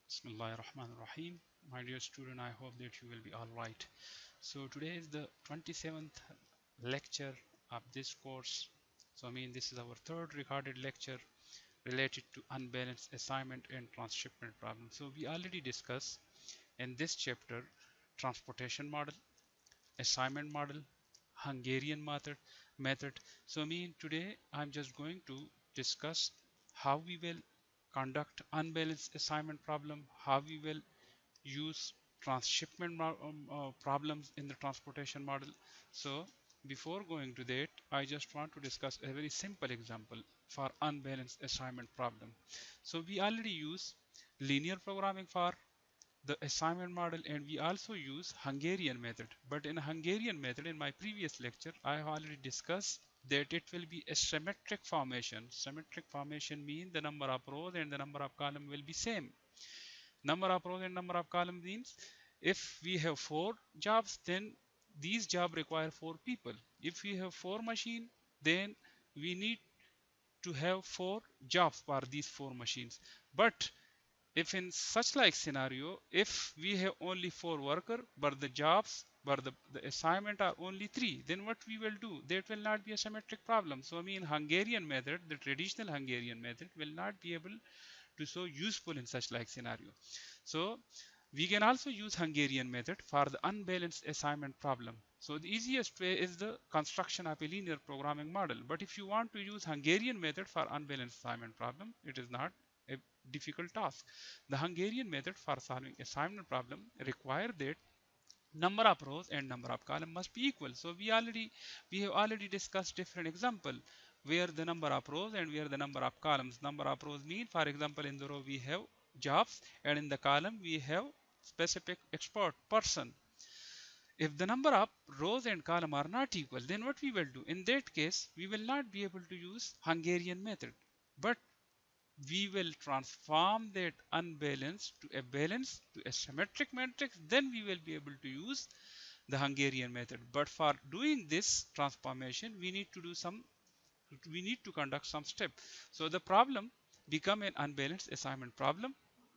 Bismillahirrahmanirrahim. My dear student, I hope that you will be all right. So today is the 27th lecture of this course. So this is our third recorded lecture related to unbalanced assignment and transshipment problem. So we already discussed in this chapter transportation model, assignment model, Hungarian method. So today I'm just going to discuss how we will conduct unbalanced assignment problem, how we will use transshipment problems in the transportation model. So before going to that, I just want to discuss a very simple example for unbalanced assignment problem. So we already use linear programming for the assignment model, and we also use Hungarian method. But in Hungarian method, in my previous lecture, I have already discussed that it will be a symmetric formation. Symmetric formation means the number of rows and the number of column will be same. Number of rows and number of column means if we have 4 jobs, then these job require 4 people. If we have 4 machine, then we need to have 4 jobs for these 4 machines. But if in such like scenario, if we have only 4 worker, but the jobs, but the assignment are only 3, then what we will do? That will not be a symmetric problem. So Hungarian method, the traditional Hungarian method will not be able to so useful in such like scenario. So we can also use Hungarian method for the unbalanced assignment problem. So the easiest way is the construction of a linear programming model. But if you want to use Hungarian method for unbalanced assignment problem, it is not a difficult task. The Hungarian method for solving assignment problem require that number of rows and number of column must be equal. So we have already discussed different example where the number of rows and where the number of columns. Number of rows mean, for example, in the row we have jobs, and in the column we have specific expert person. If the number of rows and column are not equal, then what we will do? In that case, we will not be able to use Hungarian method, but we will transform that unbalanced to a balanced to a symmetric matrix. Then we will be able to use the Hungarian method. But for doing this transformation, we need to conduct some step. So the problem become an unbalanced assignment problem.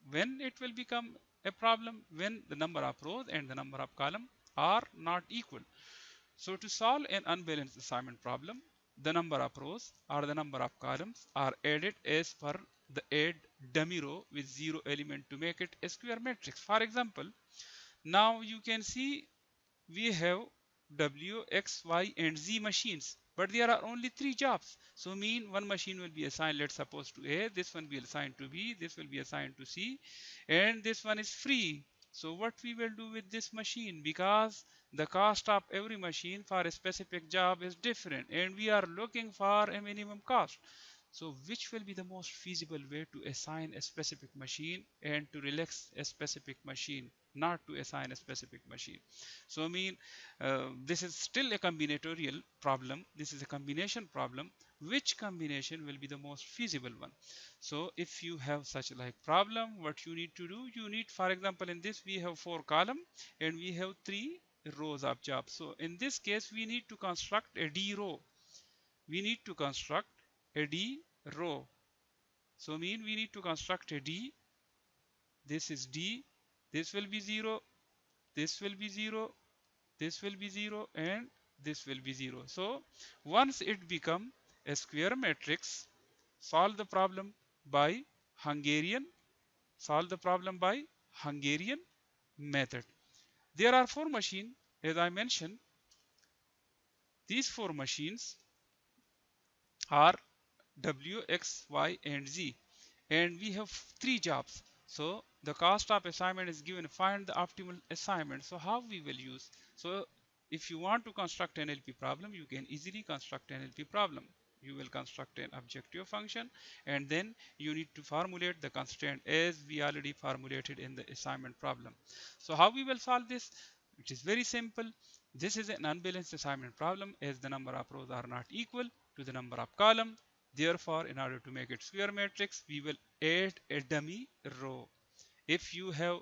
When it will become a problem? When the number of rows and the number of column are not equal. So to solve an unbalanced assignment problem, the number of rows or the number of columns are added as per the add dummy row with 0 element to make it a square matrix. For example, now you can see we have W, X, Y and Z machines, but there are only 3 jobs. So one machine will be assigned, let's suppose, to A, this one will be assigned to B, this will be assigned to C, and this one is free. So what we will do with this machine, because the cost of every machine for a specific job is different and we are looking for a minimum cost. So which will be the most feasible way to assign a specific machine and to relax a specific machine, not to assign a specific machine? So this is still a combinatorial problem. This is a combination problem. Which combination will be the most feasible one? So if you have such like problem, what you need to do, you need, for example, in this we have 4 column and we have 3 rows of jobs. So in this case, we need to construct a D row. We need to construct a D row. So we need to construct a D. This is D. This will be 0. This will be 0. This will be 0 and this will be 0. So once it become a square matrix, solve the problem by Hungarian, solve the problem by Hungarian method. There are 4 machines, as I mentioned. These 4 machines are W, X, Y, and Z. And we have 3 jobs. So the cost of assignment is given. Find the optimal assignment. So how we will use? So if you want to construct an NLP problem, you can easily construct an NLP problem. You will construct an objective function and then you need to formulate the constraint as we already formulated in the assignment problem. So how we will solve this? It is very simple. This is an unbalanced assignment problem as the number of rows are not equal to the number of columns. Therefore, in order to make it square matrix, we will add a dummy row. If you have,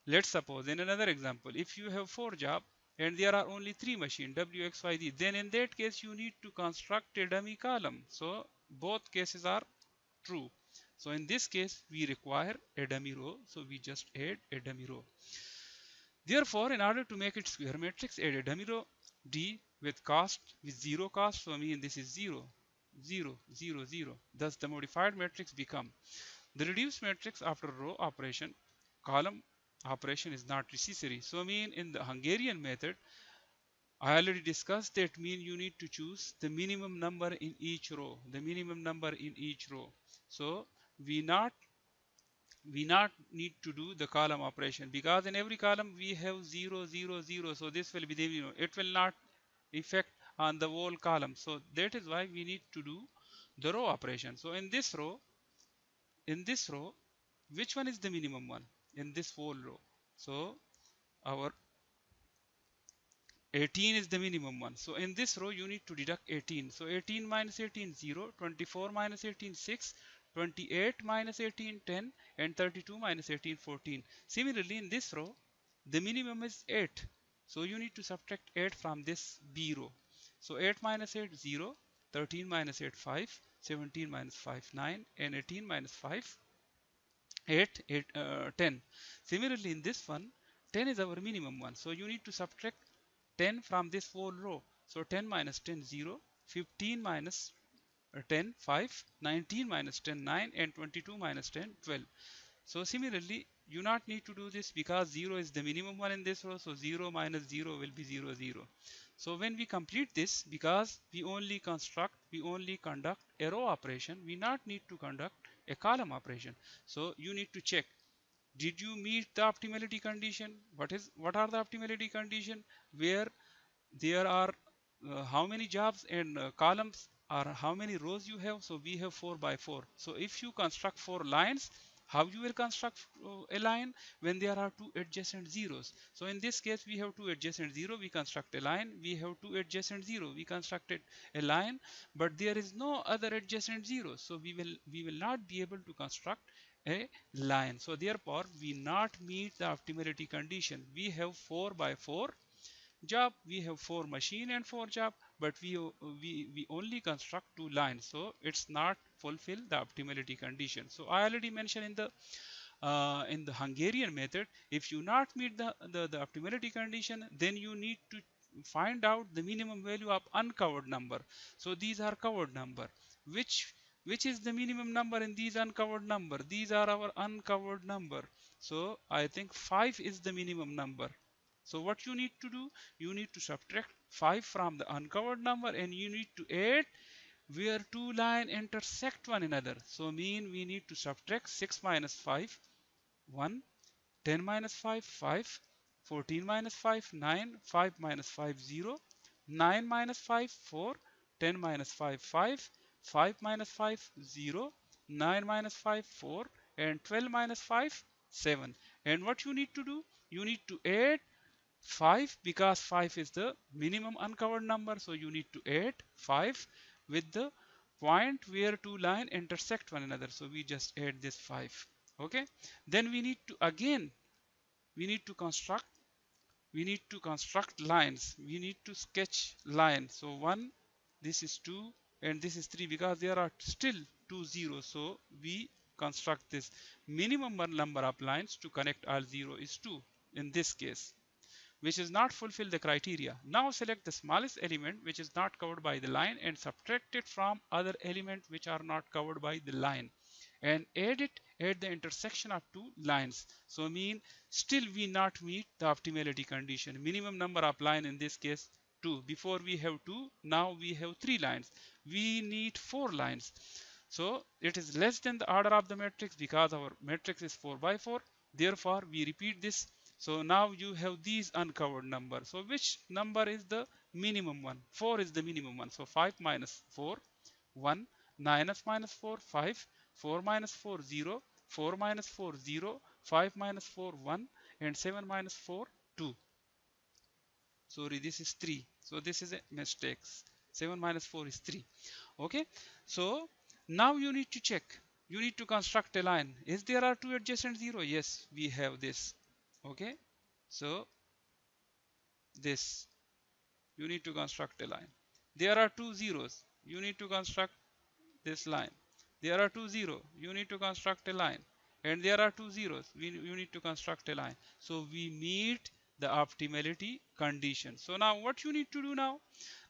let's suppose in another example, if you have 4 jobs and there are only 3 machines, W, X, Y, Z, then in that case, you need to construct a dummy column. So both cases are true. So in this case, we require a dummy row. So we just add a dummy row. Therefore, in order to make it square matrix, add a dummy row D with zero cost. So I mean this is 0, 0, 0, 0. Thus the modified matrix become the reduced matrix after row operation. Column operation is not necessary. So I mean in the Hungarian method, I already discussed that mean you need to choose the minimum number in each row, the minimum number in each row. So we not need to do the column operation because in every column we have 0, 0, 0. So this will be the, it will not effect on the whole column. So that is why we need to do the row operation. So in this row, which one is the minimum one in this whole row? So our 18 is the minimum one. So in this row, you need to deduct 18. So 18 minus 18, 0, 24 minus 18, 6, 28 minus 18, 10, and 32 minus 18, 14. Similarly, in this row, the minimum is 8. So you need to subtract 8 from this B row. So 8 minus 8, 0, 13 minus 8, 5, 17 minus 5, 9, and 18 minus 5, 10. Similarly, in this one, 10 is our minimum one. So you need to subtract 10 from this whole row. So 10 minus 10, 0, 15 minus 10, 5, 19 minus 10, 9, and 22 minus 10, 12. So similarly, you not need to do this because 0 is the minimum one in this row. So 0 minus 0 will be 0, 0. So when we complete this, because we only conduct a row operation, we not need to conduct a column operation. So you need to check, did you meet the optimality condition? What are the optimality condition? Where there are how many jobs and columns or how many rows you have. So we have 4 by 4. So if you construct 4 lines, how you will construct a line when there are two adjacent zeros? So in this case, we have two adjacent zero, we construct a line. We have two adjacent zero, we constructed a line, but there is no other adjacent zero. So we will not be able to construct a line. So therefore, we not meet the optimality condition. We have 4 by 4 job, we have 4 machine and 4 job, but we only construct 2 lines, so it's not fulfill the optimality condition. So I already mentioned in the Hungarian method, if you not meet the optimality condition, then you need to find out the minimum value of uncovered number. So these are covered number. Which is the minimum number in these uncovered number? These are our uncovered number. So I think 5 is the minimum number. So what you need to do, you need to subtract 5 from the uncovered number and you need to add where two lines intersect one another. So mean we need to subtract 6 minus 5, 1, 10 minus 5, 5, 14 minus 5, 9, 5 minus 5, 0, 9 minus 5, 4, 10 minus 5, 5, 5 minus 5, 0, 9 minus 5, 4, and 12 minus 5, 7. And what you need to do, you need to add 5 because 5 is the minimum uncovered number. So you need to add 5 with the point where two lines intersect one another. So we just add this 5. Okay. Then we need to again, we need to construct lines. We need to sketch line. So 1, this is 2, and this is 3 because there are still two zeros. So we construct this minimum number of lines to connect all 0 is 2 in this case, which is not fulfill the criteria. Now select the smallest element which is not covered by the line and subtract it from other elements which are not covered by the line and add it at the intersection of two lines. So mean still we not meet the optimality condition. Minimum number of line in this case 2. Before we have 2, now we have 3 lines. We need 4 lines. So it is less than the order of the matrix because our matrix is 4 by 4. Therefore, we repeat this. So now you have these uncovered numbers. So which number is the minimum one? 4 is the minimum one. So 5 minus 4, 1, 9 minus 4, 5, 4 minus 4, 0, 4 minus 4, 0, 5 minus 4, 1, and 7 minus 4, 2. Sorry, this is 3. So this is a mistake. 7 minus 4 is 3. Okay. So now you need to check. You need to construct a line. Is there are two adjacent 0? Yes, we have this. Okay. So this, you need to construct a line. There are two zeros. You need to construct this line. there are two zero, you need to construct a line, and there are two zeros, you need to construct a line. So we meet the optimality condition. So now what you need to do now?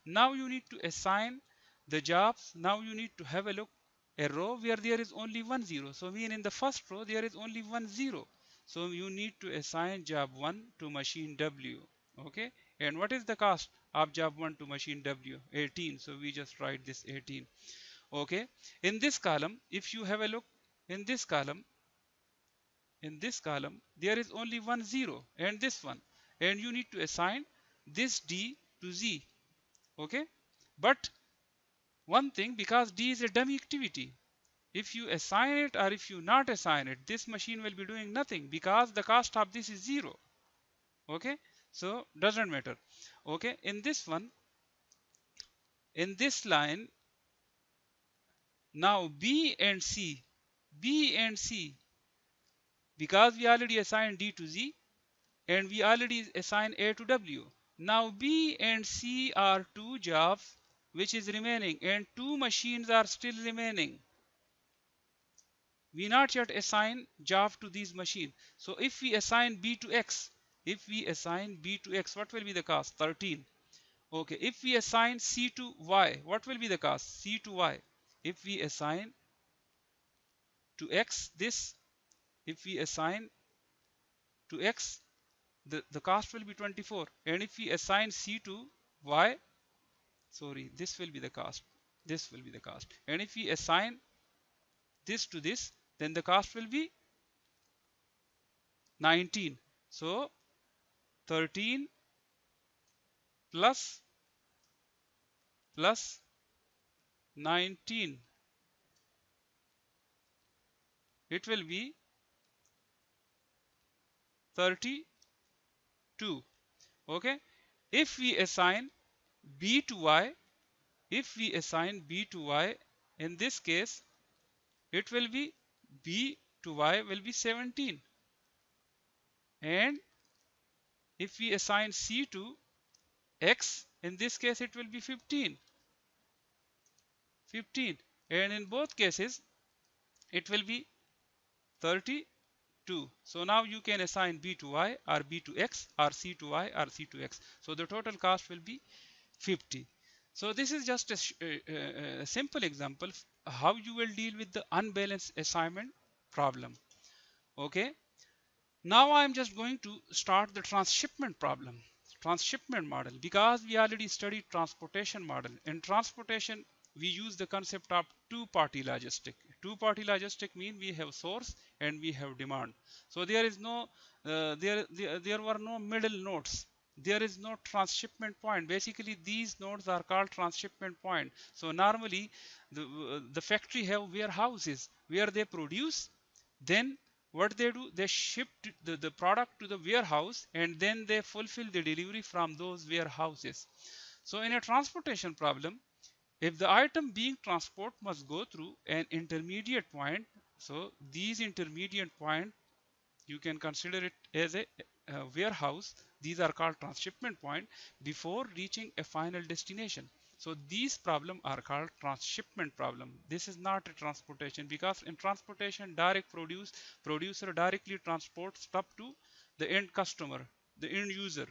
Now you need to assign the jobs. Now you need to have a look a row where there is only one zero. So mean in the first row there is only one zero. So you need to assign job 1 to machine W. Okay. And what is the cost of job 1 to machine W? 18. So we just write this 18. Okay. In this column, if you have a look in this column, there is only one zero and this one. And you need to assign this D to Z. Okay. But one thing, because D is a dummy activity, if you assign it or if you not assign it, this machine will be doing nothing because the cost of this is zero. Okay, so doesn't matter. Okay, in this one, in this line, now B and C, because we already assigned D to Z and we already assigned A to W. Now B and C are two jobs which is remaining and two machines are still remaining. We not yet assign job to these machines. So if we assign B to X, what will be the cost? 13. Okay, if we assign C to Y, what will be the cost? C to Y. If we assign to X this, if we assign to X, the cost will be 24. And if we assign C to Y, sorry, this will be the cost. This will be the cost. And if we assign this to this, then the cost will be 19. So 13 plus 19, it will be 32. Okay, if we assign B to Y, in this case it will be B to Y will be 17, and if we assign C to X, in this case it will be 15, and in both cases it will be 32. So now you can assign B to Y or B to X or C to Y or C to X. So the total cost will be 50. So this is just a simple example how you will deal with the unbalanced assignment problem. Okay. Now I am just going to start the transshipment problem, transshipment model, because we already studied transportation model. In transportation, we use the concept of two-party logistic. Two-party logistic mean we have source and we have demand. So there is no, there were no middle nodes. There is no transshipment point. Basically, these nodes are called transshipment point. So normally, the factory have warehouses where they produce, then what they do, they ship the product to the warehouse and then they fulfill the delivery from those warehouses. So in a transportation problem, if the item being transported must go through an intermediate point, so these intermediate point, you can consider it as a warehouse. These are called transshipment point before reaching a final destination. So these problems are called transshipment problem. This is not a transportation, because in transportation direct producer directly transports stuff to the end customer, the end user.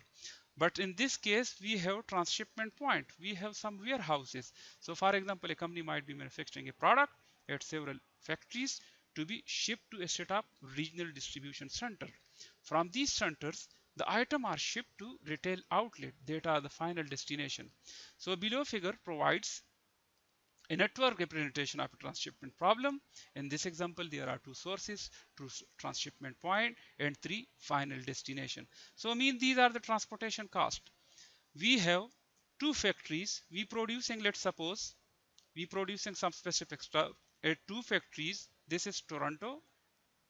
But in this case, we have transshipment point. We have some warehouses. So for example, a company might be manufacturing a product at several factories to be shipped to a set of regional distribution center. From these centers, the item are shipped to retail outlet that are the final destination. So below figure provides a network representation of a transshipment problem. In this example, there are two sources, two transshipment point, and three final destination. So I mean these are the transportation cost. We have two factories. We producing, let's suppose, we producing some specific stuff at two factories. This is Toronto.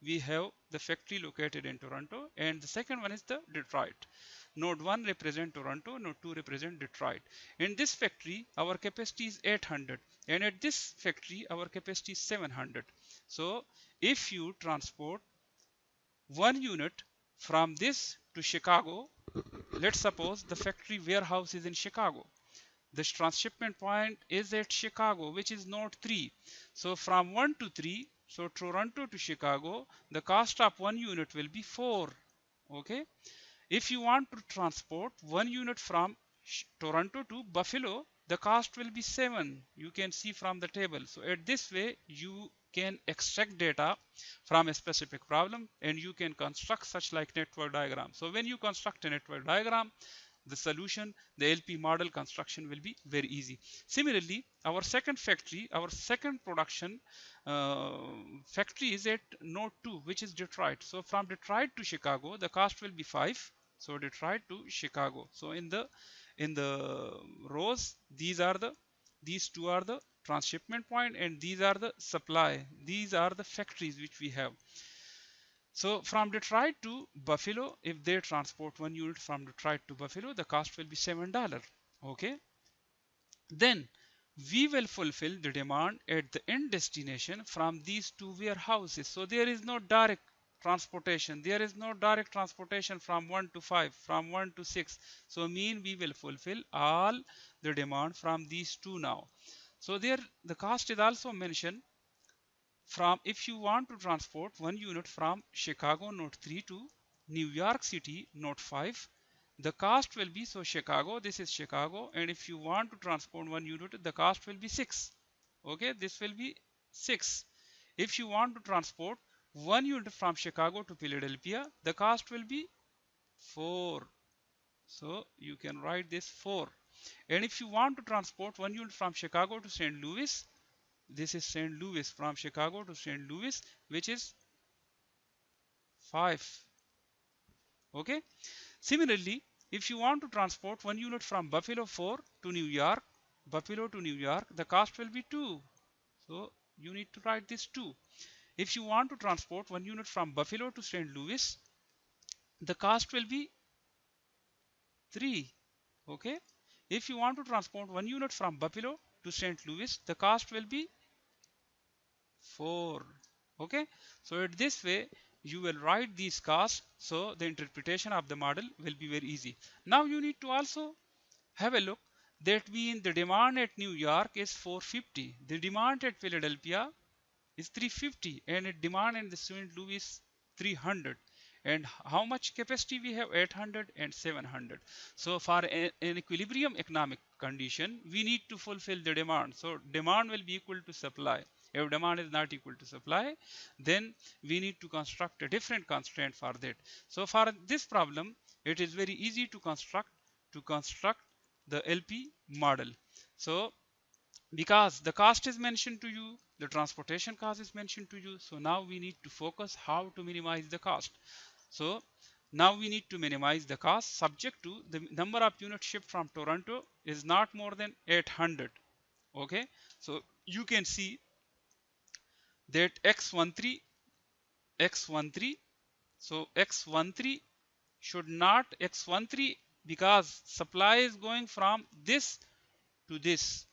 We have the factory located in Toronto, and the second one is the Detroit. Node 1 represent Toronto, node 2 represent Detroit. In this factory, our capacity is 800, and at this factory, our capacity is 700. So if you transport one unit from this to Chicago, let's suppose the factory warehouse is in Chicago. This transshipment point is at Chicago, which is node 3. So from 1 to 3, so Toronto to Chicago, the cost of 1 unit will be 4. Okay. If you want to transport 1 unit from Toronto to Buffalo, the cost will be 7. You can see from the table. So at this way, you can extract data from a specific problem and you can construct such like network diagram. So when you construct a network diagram, the solution, the LP model construction will be very easy. Similarly, our second factory, our second production uh, factory is at node 2, which is Detroit. So from Detroit to Chicago, the cost will be 5. So Detroit to Chicago. So in the rows, these two are the transshipment point and these are the supply. These are the factories which we have. So from Detroit to Buffalo, if they transport 1 unit from Detroit to Buffalo, the cost will be $7. Okay. Then we will fulfill the demand at the end destination from these two warehouses. So there is no direct transportation. There is no direct transportation from 1 to 5, from 1 to 6. So mean we will fulfill all the demand from these two now. So there the cost is also mentioned from if you want to transport 1 unit from Chicago node 3 to New York City node 5, the cost will be, so Chicago, this is Chicago, and if you want to transport 1 unit, the cost will be 6. Okay, this will be 6. If you want to transport 1 unit from Chicago to Philadelphia, the cost will be 4. So you can write this 4. And if you want to transport 1 unit from Chicago to St. Louis, this is St. Louis, from Chicago to St. Louis, which is 5. Okay. Similarly, if you want to transport 1 unit from Buffalo 4 to New York, Buffalo to New York, the cost will be 2. So you need to write this 2. If you want to transport 1 unit from Buffalo to St. Louis, the cost will be 3. Okay. If you want to transport 1 unit from Buffalo to St. Louis, the cost will be 4. Okay. So at this way, you will write these costs. So the interpretation of the model will be very easy. Now you need to also have a look. That means the demand at New York is 450. The demand at Philadelphia is 350 and a demand in the St. Louis 300. And how much capacity we have? 800 and 700. So for an equilibrium economic condition, we need to fulfill the demand. So demand will be equal to supply. If demand is not equal to supply, then we need to construct a different constraint for that. So for this problem, it is very easy to construct the LP model. So because the cost is mentioned to you, the transportation cost is mentioned to you, so now we need to focus how to minimize the cost. So now we need to minimize the cost subject to the number of units shipped from Toronto is not more than 800. Okay, so you can see that x13 so x13 should not x13, because supply is going from this to this.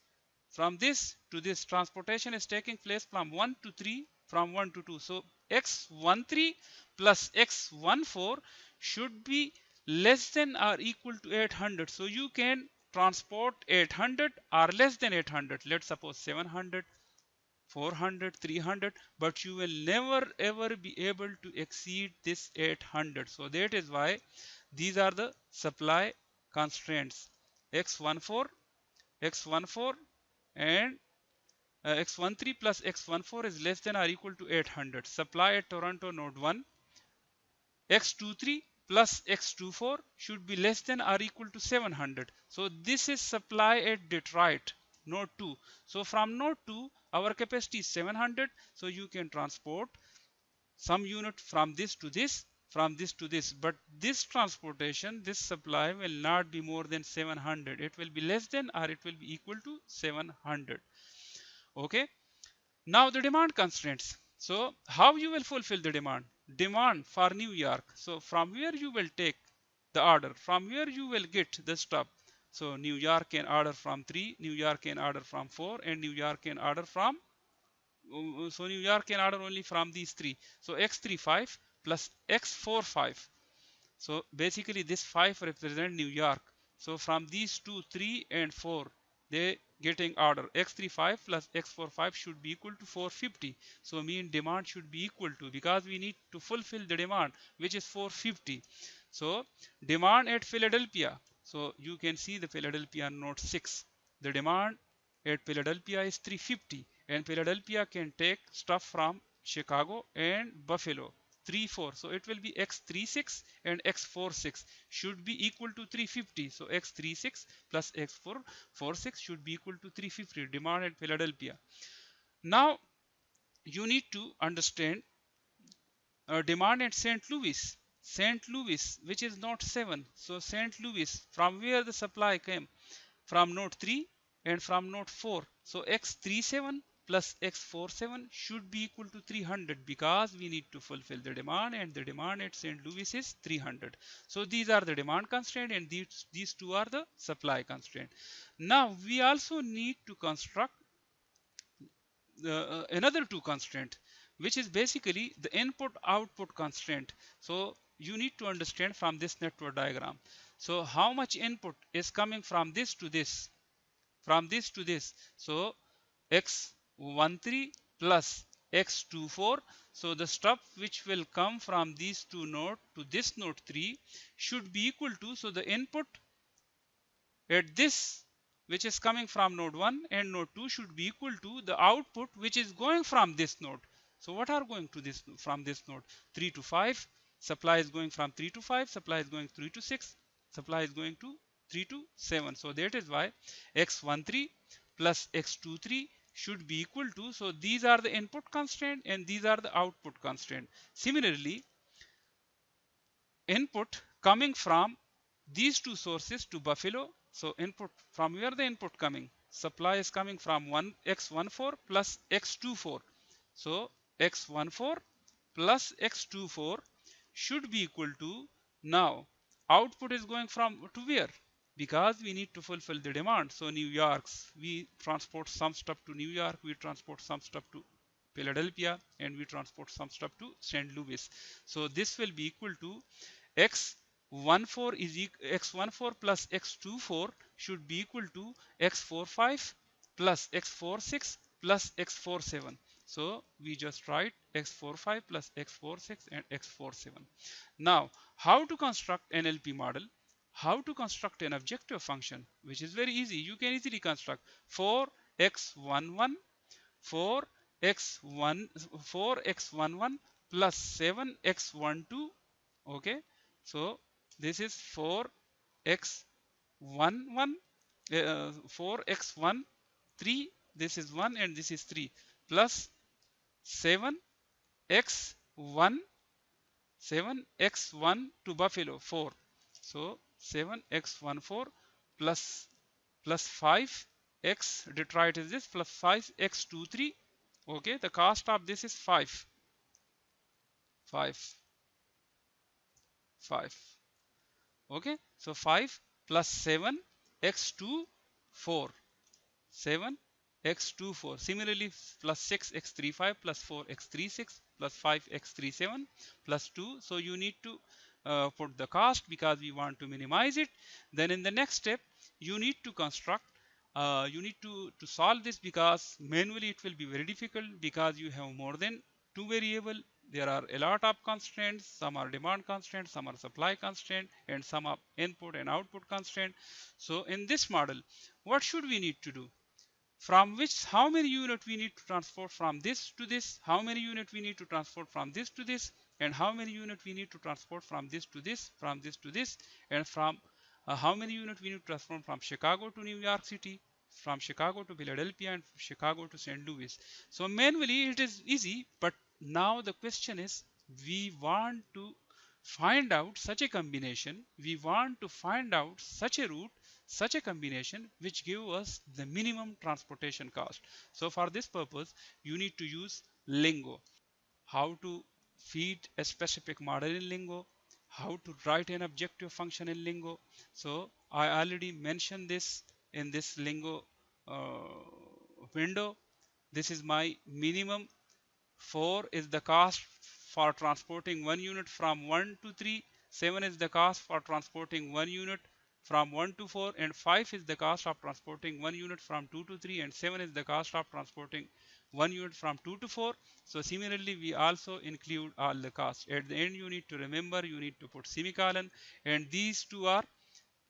From this to this, transportation is taking place from 1 to 3, from 1 to 2. So x13 plus x14 should be less than or equal to 800. So you can transport 800 or less than 800. Let's suppose 700, 400, 300, but you will never ever be able to exceed this 800. So that is why these are the supply constraints. X14, X14 and x13 plus x14 is less than or equal to 800. Supply at Toronto node 1. X23 plus x24 should be less than or equal to 700. So this is supply at Detroit node 2. So from node 2, our capacity is 700. So you can transport some unit from this to this, from this to this, but this transportation, this supply will not be more than 700. It will be less than or it will be equal to 700. Okay. Now the demand constraints. So how you will fulfill the demand? Demand for New York. So from where you will take the order, from where you will get the stuff. So New York can order from 3, New York can order from 4, and New York can order from, so New York can order only from these 3. So x35 plus x45. So basically this 5 represent New York. So from these 2, 3 and 4, they getting order x35 plus x45 should be equal to 450. So mean demand should be equal to, because we need to fulfill the demand which is 450. So demand at Philadelphia, so you can see the Philadelphia note 6, the demand at Philadelphia is 350, and Philadelphia can take stuff from Chicago and Buffalo 34. So it will be x36 and x46 should be equal to 350. So x36 plus x46 should be equal to 350 demand at Philadelphia. Now you need to understand demand at St. Louis. St. Louis, which is node 7. So St. Louis, from where the supply came? From node 3 and from node 4. So x37 plus x47 should be equal to 300, because we need to fulfill the demand, and the demand at St. Louis is 300. So these are the demand constraint, and these two are the supply constraint. Now we also need to construct another two constraint, which is basically the input output constraint. So you need to understand from this network diagram, so how much input is coming from this to this, from this to this. So x13 plus x24, so the stuff which will come from these two node to this node 3 should be equal to, so the input at this which is coming from node 1 and node 2 should be equal to the output which is going from this node. So what are going to this from this node? 3 to 5, supply is going from 3 to 5, supply is going 3 to 6, supply is going to 3 to 7. So that is why x13 plus x23 should be equal to, so these are the input constraint and these are the output constraint. Similarly, input coming from these two sources to Buffalo. So input, from where the input coming? Supply is coming from x14 plus x24. So x14 plus x24 should be equal to, now output is going from to where? Because we need to fulfill the demand. So New York's, we transport some stuff to New York, we transport some stuff to Philadelphia, and we transport some stuff to St. Louis. So this will be equal to x14 is x14 plus x24 should be equal to x45 plus x46 plus x47. So we just write x45 plus x46 and x47. Now, how to construct an NLP model? How to construct an objective function, which is very easy. You can easily construct 4x11 4x1 4x11 plus 7x12. Okay, so this is 4x11 4x1 3, this is 1 and this is 3, plus 7x1 7x1 to Buffalo 4. So 7x14 plus 5x Detroit is this, plus 5x23. Okay, the cost of this is 5 5 5. Okay, so 5 plus 7 x2 4 7 x24. Similarly, plus 6 x35 plus 4 x36 plus 5 x37 plus 2. So you need to put the cost because we want to minimize it. Then in the next step, you need to construct, you need to solve this, because manually it will be very difficult, because you have more than two variable. There are a lot of constraints. Some are demand constraints, some are supply constraint, and some are input and output constraint. So in this model, what should we need to do? From which, how many unit we need to transport from this to this, how many unit we need to transport from this to this, and how many unit we need to transport from this to this, from this to this, and from how many unit we need to transport from Chicago to New York City, from Chicago to Philadelphia, and Chicago to St. Louis. So manually it is easy, but now the question is, we want to find out such a combination, we want to find out such a route, such a combination which give us the minimum transportation cost. So for this purpose, you need to use Lingo. How to feed a specific model in Lingo, how to write an objective function in Lingo. So I already mentioned this in this Lingo window. This is my minimum. 4 is the cost for transporting one unit from 1 to 3. 7 is the cost for transporting one unit from 1 to 4, and 5 is the cost of transporting 1 unit from 2 to 3, and 7 is the cost of transporting 1 unit from 2 to 4. So similarly, we also include all the costs. At the end, you need to remember, you need to put semicolon, and these two are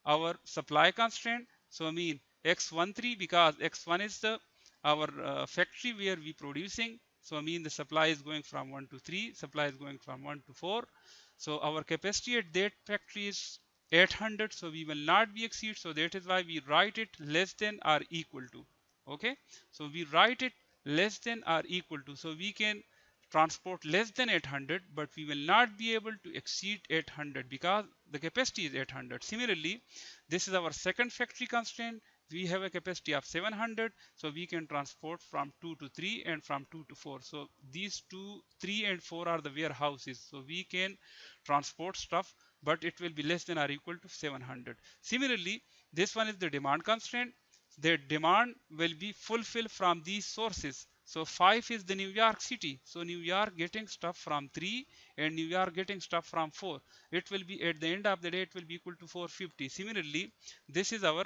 our supply constraint. So I mean x13, because x1 is the our factory where we producing. So I mean the supply is going from 1 to 3, supply is going from 1 to 4. So our capacity at that factory is 800, so we will not be exceed. So that is why we write it less than or equal to. Okay, so we write it less than or equal to, so we can transport less than 800, but we will not be able to exceed 800 because the capacity is 800. Similarly, this is our second factory constraint. We have a capacity of 700, so we can transport from 2 to 3 and from 2 to 4. So these 2, 3 and 4 are the warehouses, so we can transport stuff, but it will be less than or equal to 700. Similarly, this one is the demand constraint. The demand will be fulfilled from these sources. So 5 is the New York City. So New York getting stuff from 3 and New York getting stuff from 4. It will be at the end of the day, it will be equal to 450. Similarly, this is our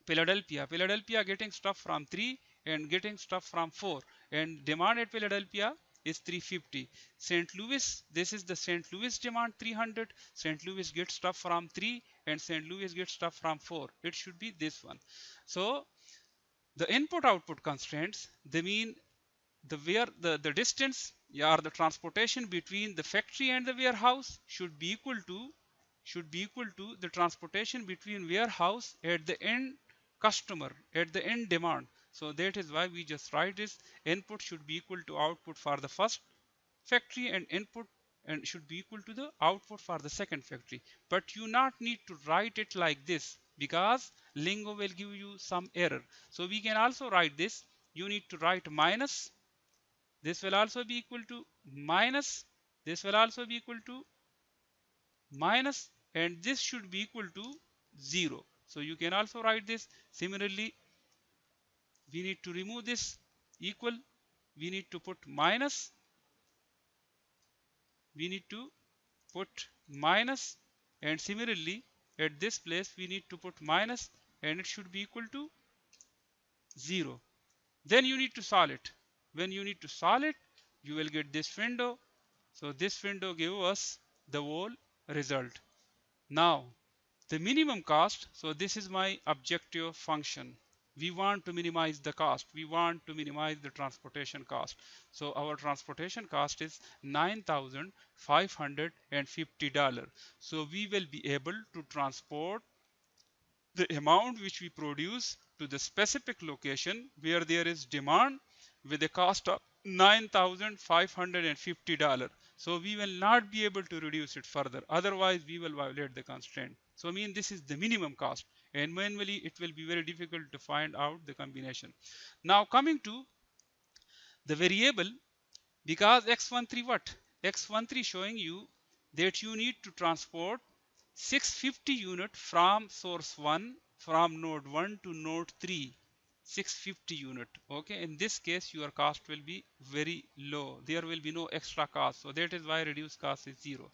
Philadelphia. Philadelphia getting stuff from 3 and getting stuff from 4. And demand at Philadelphia is 350. St. Louis, this is the St. Louis demand 300. St. Louis gets stuff from 3 and St. Louis gets stuff from 4. It should be this one. So the input output constraints, they mean the distance or the transportation between the factory and the warehouse should be equal to the transportation between warehouse at the end customer at the end demand. So that is why we just write this: input should be equal to output for the first factory, and input and should be equal to the output for the second factory. But you not need to write it like this because Lingo will give you some error. So we can also write this: you need to write minus, this will also be equal to minus, this will also be equal to minus, and this should be equal to 0. So you can also write this. Similarly, we need to remove this equal, we need to put minus, we need to put minus, and similarly at this place we need to put minus, and it should be equal to 0. Then you need to solve it. When you need to solve it, you will get this window. So this window gives us the whole result. Now the minimum cost, so this is my objective function. We want to minimize the cost, we want to minimize the transportation cost. So our transportation cost is $9,550. So we will be able to transport the amount which we produce to the specific location where there is demand with a cost of $9,550. So we will not be able to reduce it further, otherwise we will violate the constraint. So I mean this is the minimum cost, and manually it will be very difficult to find out the combination. Now coming to the variable, because x13 what? X13 showing you that you need to transport 650 unit from source 1, from node 1 to node 3, 650 unit. Okay, in this case your cost will be very low, there will be no extra cost, so that is why reduced cost is 0.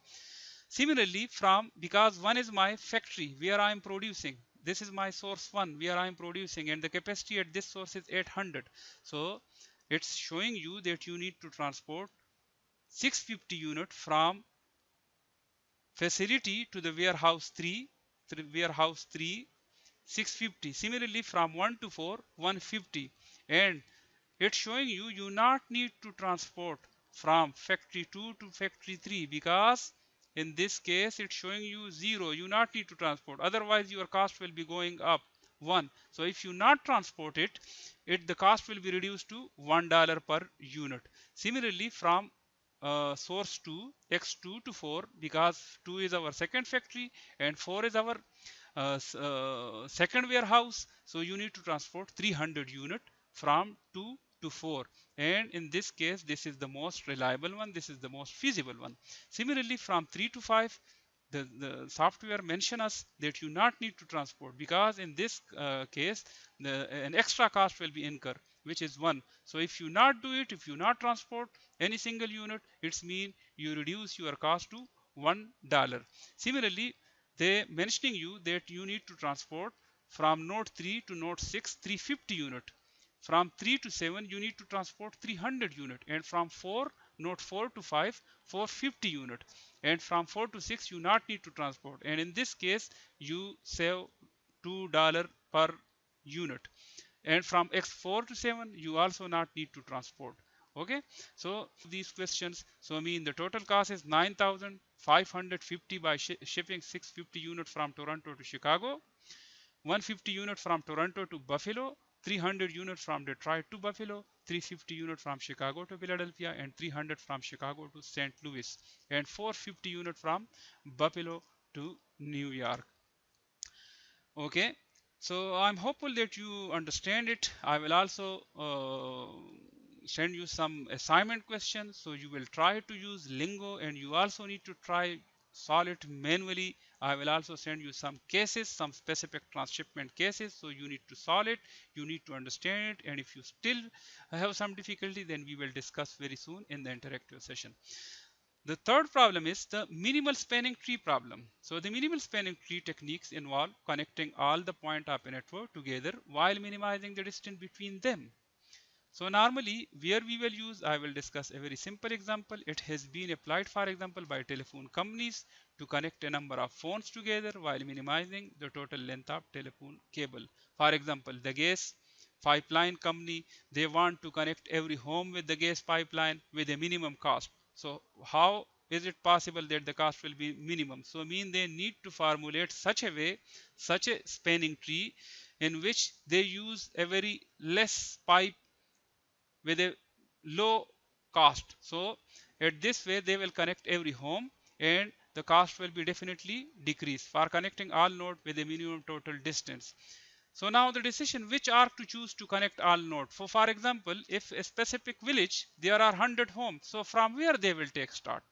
Similarly, from, because 1 is my factory where I am producing, this is my source 1 where I am producing, and the capacity at this source is 800. So it's showing you that you need to transport 650 unit from facility to the warehouse 3, warehouse 3, 650. Similarly, from 1 to 4, 150. And it's showing you not need to transport from factory 2 to factory 3, because in this case it's showing you 0. You not need to transport, otherwise your cost will be going up 1. So if you not transport it, the cost will be reduced to $1 per unit. Similarly, from source 2, x2 to 4, because 2 is our second factory and 4 is our second warehouse, so you need to transport 300 unit from 2 to 4, and in this case this is the most reliable one, this is the most feasible one. Similarly, from 3 to 5, the software mention us that you not need to transport, because in this case an extra cost will be incurred, which is 1. So if you not do it, if you not transport any single unit, it's mean you reduce your cost to $1. Similarly, they mentioning you that you need to transport from node 3 to node 6 350 unit. From 3 to 7 you need to transport 300 unit, and from 4 node 4 to 5 450 unit, and from 4 to 6 you not need to transport, and in this case you save $2 per unit, and from x4 to 7 you also not need to transport. Okay, so these questions, so I mean the total cost is 9,550 by shipping 650 units from Toronto to Chicago, 150 units from Toronto to Buffalo, 300 units from Detroit to Buffalo, 350 units from Chicago to Philadelphia, and 300 from Chicago to St. Louis, and 450 units from Buffalo to New York. Okay, so I'm hopeful that you understand it. I will also send you some assignment questions, so you will try to use Lingo, and you also need to try solve it manually. I will also send you some cases, some specific transshipment cases, so you need to solve it, you need to understand it, and if you still have some difficulty, then we will discuss very soon in the interactive session. The third problem is the minimal spanning tree problem. So the minimal spanning tree techniques involve connecting all the points of a network together while minimizing the distance between them. So normally where we will use, I will discuss a very simple example. It has been applied, for example, by telephone companies to connect a number of phones together while minimizing the total length of telephone cable. For example, the gas pipeline company, they want to connect every home with the gas pipeline with a minimum cost. So how is it possible that the cost will be minimum? So I mean they need to formulate such a way, such a spanning tree in which they use a very less pipe with a low cost. So at this way they will connect every home, and the cost will be definitely decreased for connecting all nodes with a minimum total distance. So now the decision which arc to choose to connect all nodes. So for example, if a specific village there are 100 homes, so from where they will take start?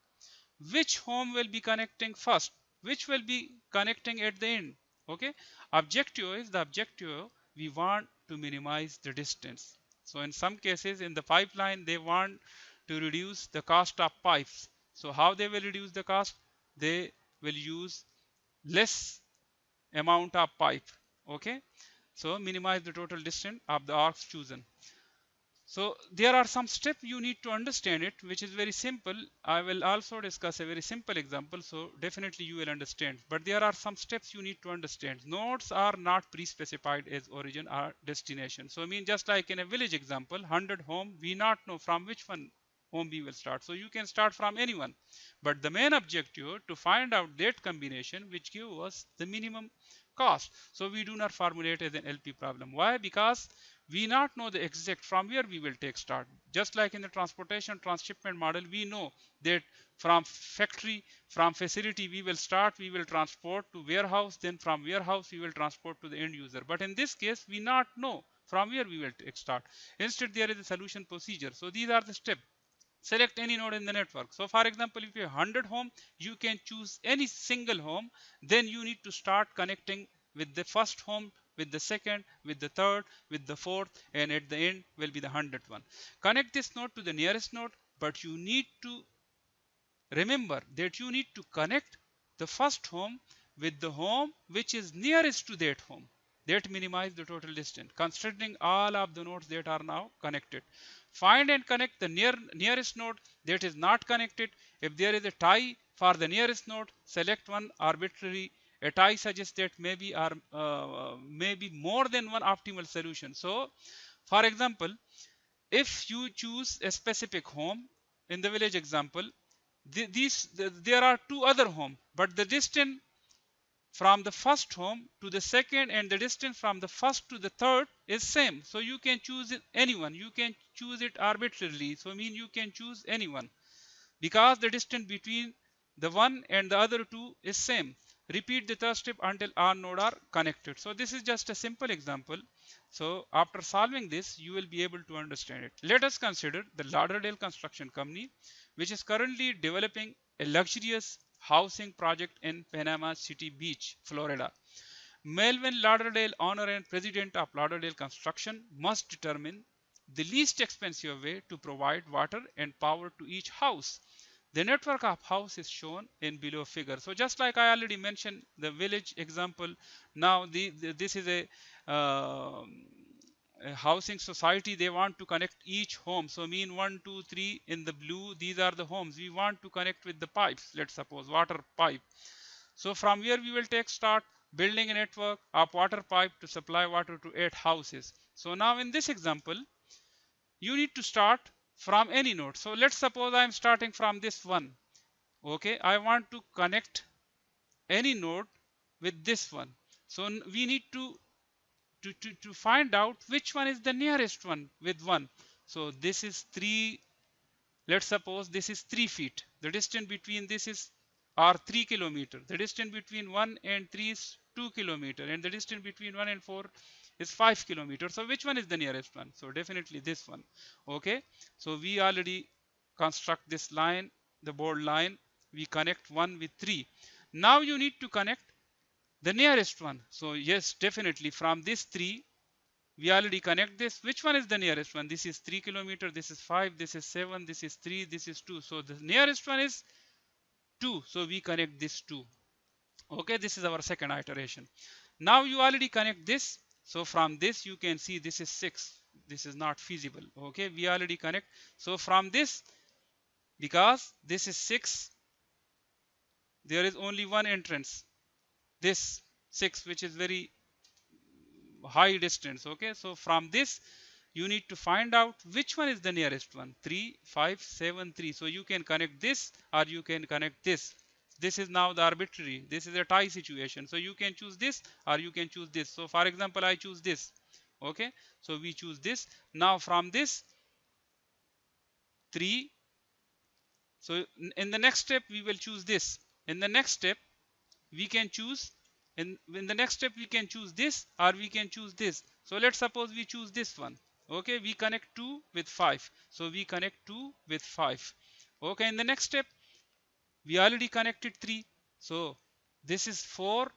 Which home will be connecting first? Which will be connecting at the end? Okay, objective is the objective, we want to minimize the distance. So in some cases in the pipeline they want to reduce the cost of pipes. So how they will reduce the cost? They will use less amount of pipe. Okay, so minimize the total distance of the arcs chosen. So there are some steps you need to understand it, which is very simple. I will also discuss a very simple example, so definitely you will understand. But there are some steps you need to understand. Nodes are not pre-specified as origin or destination. So I mean just like in a village example, 100 home, we not know from which one home we will start. So you can start from anyone. But the main objective to find out that combination which give us the minimum cost. So we do not formulate as an LP problem. Why? Because we not know the exact from where we will take start. Just like in the transportation transshipment model, we know that from factory, from facility we will start, we will transport to warehouse, then from warehouse we will transport to the end user. But in this case we not know from where we will take start. Instead there is a solution procedure. So these are the steps. Select any node in the network. So for example, if you have 100 home, you can choose any single home. Then you need to start connecting with the first home, with the second, with the third, with the fourth, and at the end will be the 100th one. Connect this node to the nearest node, but you need to remember that you need to connect the first home with the home which is nearest to that home. That minimize the total distance, considering all of the nodes that are now connected. Find and connect the nearest node that is not connected. If there is a tie for the nearest node, select one arbitrary. A tie suggests that maybe more than one optimal solution. So, for example, if you choose a specific home in the village example, there are two other homes, but the distance from the first home to the second and the distance from the first to the third is same. So you can choose anyone, you can choose it arbitrarily. So I mean you can choose anyone because the distance between the one and the other two is same. Repeat the third step until all nodes are connected. So this is just a simple example. So after solving this, you will be able to understand it. Let us consider the Lauderdale Construction Company, which is currently developing a luxurious housing project in Panama City Beach, Florida. Melvin Lauderdale, owner and president of Lauderdale Construction, must determine the least expensive way to provide water and power to each house. The network of house is shown in below figure. So just like I already mentioned the village example, now this is a housing society. They want to connect each home. So mean 1, 2, 3 in the blue, these are the homes. We want to connect with the pipes, let's suppose water pipe. So from here we will take start building a network of water pipe to supply water to 8 houses. So now in this example, you need to start from any node. So let's suppose I am starting from this one. Okay, I want to connect any node with this one. So we need to find out which one is the nearest one with 1. So this is 3. Let's suppose this is 3 feet. The distance between this is or 3 kilometer. The distance between 1 and 3 is 2 kilometer, and the distance between 1 and 4 is 5 kilometers. So which one is the nearest one? So definitely this one. Okay, so we already construct this line, the board line. We connect 1 with 3. Now you need to connect the nearest one. So yes, definitely from this 3 we already connect this. Which one is the nearest one? This is 3 kilometer, this is 5, this is 7, this is 3, this is 2. So the nearest one is 2. So we connect this 2. Okay, this is our second iteration. Now you already connect this. So from this you can see this is 6. This is not feasible. Okay, we already connect. So from this, because this is 6, there is only one entrance. This 6, which is very high distance. Okay, so from this you need to find out which one is the nearest one. 3, 5, 7, 3. So you can connect this or you can connect this. This is now the arbitrary. This is a tie situation. So you can choose this or you can choose this. So for example, I choose this. Okay, so we choose this. Now from this 3, so in the next step we will choose this. In the next step we can choose, in the next step we can choose this or we can choose this. So let's suppose we choose this one. Okay, we connect 2 with 5. So we connect 2 with 5. Okay, in the next step we already connected 3. So this is 4,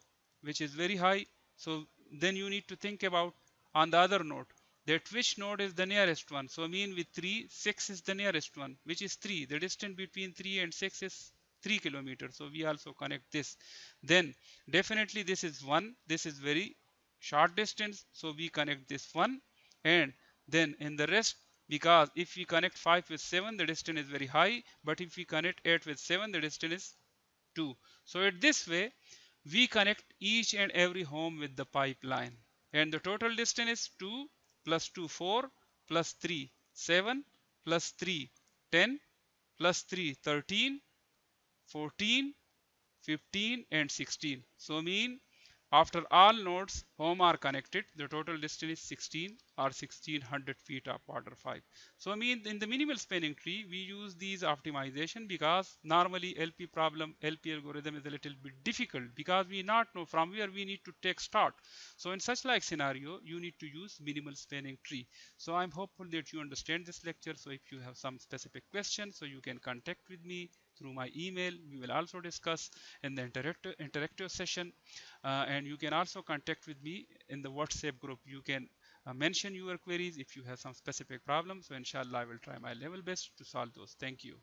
which is very high. So then you need to think about on the other node that which node is the nearest one. So mean with 3, 6 is the nearest one, which is 3. The distance between 3 and 6 is 3 kilometers. So we also connect this. Then definitely this is 1. This is very short distance. So we connect this 1. And then in the rest, because if we connect 5 with 7, the distance is very high, but if we connect 8 with 7, the distance is 2. So at this way we connect each and every home with the pipeline, and the total distance is 2 plus 2 4 plus 3 7 plus 3 10 plus 3 13 14 15 and 16. So mean after all nodes home are connected, the total distance is 16 or 1600 feet of water pipe. So mean in the minimal spanning tree we use these optimization because normally LP problem, LP algorithm is a little bit difficult because we not know from where we need to take start. So in such like scenario you need to use minimal spanning tree. So I'm hopeful that you understand this lecture. So if you have some specific questions, so you can contact with me through my email. We will also discuss in the interactive session, and you can also contact with me in the WhatsApp group. You can mention your queries if you have some specific problems. So inshallah I will try my level best to solve those. Thank you.